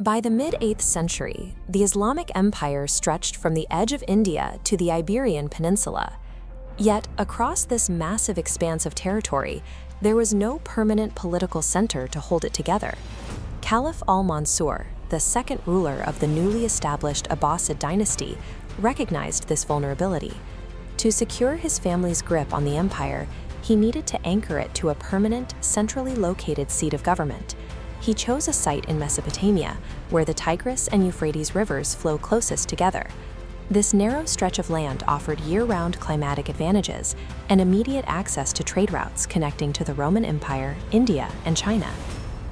By the mid-8th century, the Islamic Empire stretched from the edge of India to the Iberian Peninsula. Yet, across this massive expanse of territory, there was no permanent political center to hold it together. Caliph al-Mansur, the second ruler of the newly established Abbasid dynasty, recognized this vulnerability. To secure his family's grip on the empire, he needed to anchor it to a permanent, centrally located seat of government. He chose a site in Mesopotamia, where the Tigris and Euphrates rivers flow closest together. This narrow stretch of land offered year-round climatic advantages and immediate access to trade routes connecting to the Roman Empire, India, and China.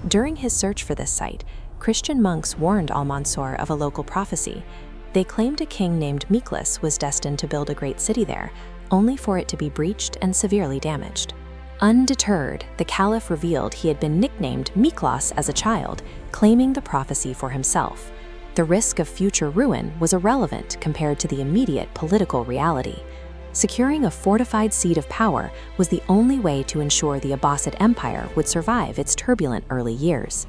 During his search for this site, Christian monks warned al-Mansur of a local prophecy. They claimed a king named Miklas was destined to build a great city there, only for it to be breached and severely damaged. Undeterred, the caliph revealed he had been nicknamed Miklas as a child, claiming the prophecy for himself. The risk of future ruin was irrelevant compared to the immediate political reality. Securing a fortified seat of power was the only way to ensure the Abbasid Empire would survive its turbulent early years.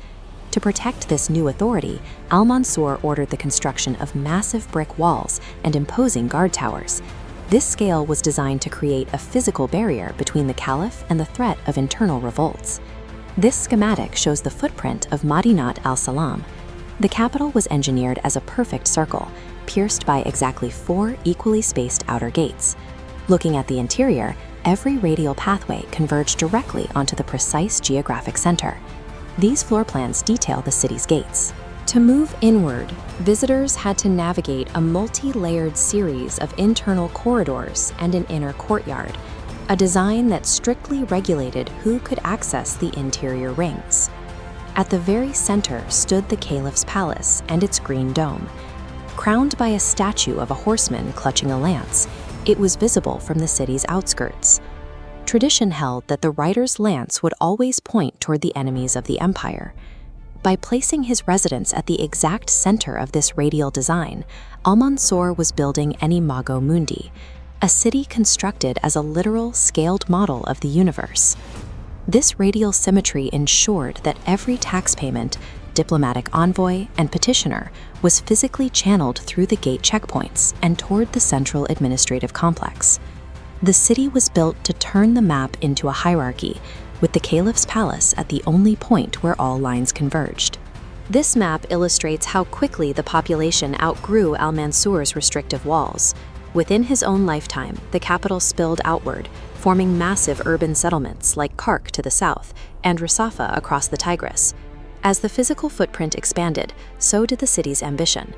To protect this new authority, al-Mansur ordered the construction of massive brick walls and imposing guard towers. This scale was designed to create a physical barrier between the caliph and the threat of internal revolts. This schematic shows the footprint of Madinat al-Salam. The capital was engineered as a perfect circle, pierced by exactly 4 equally spaced outer gates. Looking at the interior, every radial pathway converged directly onto the precise geographic center. These floor plans detail the city's gates. To move inward, visitors had to navigate a multi-layered series of internal corridors and an inner courtyard, a design that strictly regulated who could access the interior rings. At the very center stood the caliph's palace and its green dome. Crowned by a statue of a horseman clutching a lance, it was visible from the city's outskirts. Tradition held that the rider's lance would always point toward the enemies of the empire. By placing his residence at the exact center of this radial design, al-Mansur was building an imago mundi, a city constructed as a literal, scaled model of the universe. This radial symmetry ensured that every tax payment, diplomatic envoy, and petitioner was physically channeled through the gate checkpoints and toward the central administrative complex. The city was built to turn the map into a hierarchy, with the caliph's palace at the only point where all lines converged. This map illustrates how quickly the population outgrew al-Mansur's restrictive walls. Within his own lifetime, the capital spilled outward, forming massive urban settlements like Kark to the south and Rasafa across the Tigris. As the physical footprint expanded, so did the city's ambition.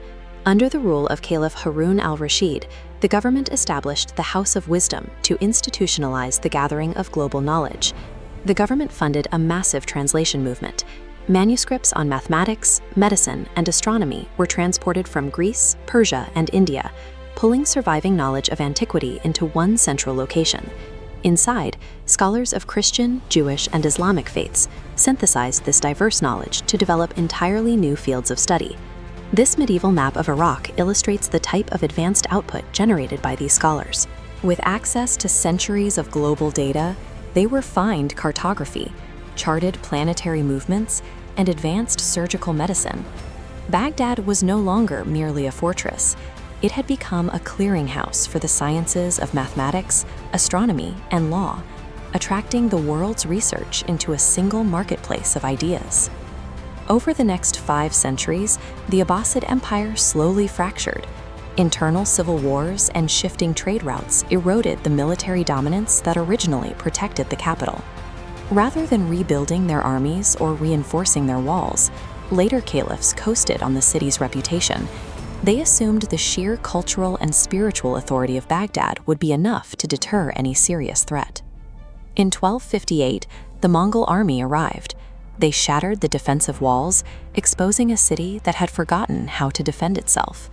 Under the rule of Caliph Harun al-Rashid, the government established the House of Wisdom to institutionalize the gathering of global knowledge. The government funded a massive translation movement. Manuscripts on mathematics, medicine, and astronomy were transported from Greece, Persia, and India, pulling surviving knowledge of antiquity into one central location. Inside, scholars of Christian, Jewish, and Islamic faiths synthesized this diverse knowledge to develop entirely new fields of study. This medieval map of Iraq illustrates the type of advanced output generated by these scholars. With access to centuries of global data, they refined cartography, charted planetary movements, and advanced surgical medicine. Baghdad was no longer merely a fortress. It had become a clearinghouse for the sciences of mathematics, astronomy, and law, attracting the world's research into a single marketplace of ideas. Over the next 5 centuries, the Abbasid Empire slowly fractured. Internal civil wars and shifting trade routes eroded the military dominance that originally protected the capital. Rather than rebuilding their armies or reinforcing their walls, later caliphs coasted on the city's reputation. They assumed the sheer cultural and spiritual authority of Baghdad would be enough to deter any serious threat. In 1258, the Mongol army arrived. They shattered the defensive walls, exposing a city that had forgotten how to defend itself.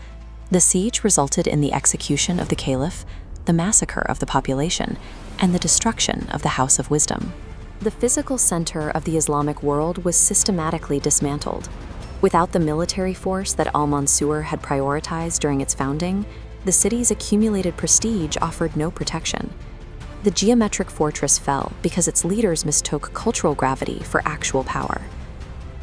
The siege resulted in the execution of the caliph, the massacre of the population, and the destruction of the House of Wisdom. The physical center of the Islamic world was systematically dismantled. Without the military force that al-Mansur had prioritized during its founding, the city's accumulated prestige offered no protection. The geometric fortress fell because its leaders mistook cultural gravity for actual power.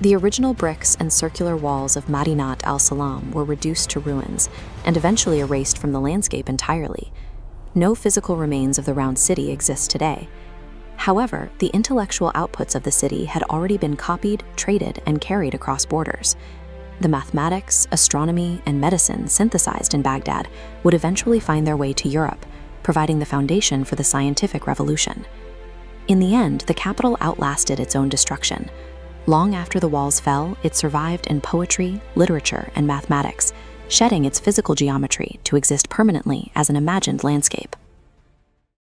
The original bricks and circular walls of Madinat al-Salam were reduced to ruins and eventually erased from the landscape entirely. No physical remains of the round city exist today. However, the intellectual outputs of the city had already been copied, traded, and carried across borders. The mathematics, astronomy, and medicine synthesized in Baghdad would eventually find their way to Europe, providing the foundation for the scientific revolution. In the end, the capital outlasted its own destruction. Long after the walls fell, it survived in poetry, literature, and mathematics, shedding its physical geometry to exist permanently as an imagined landscape.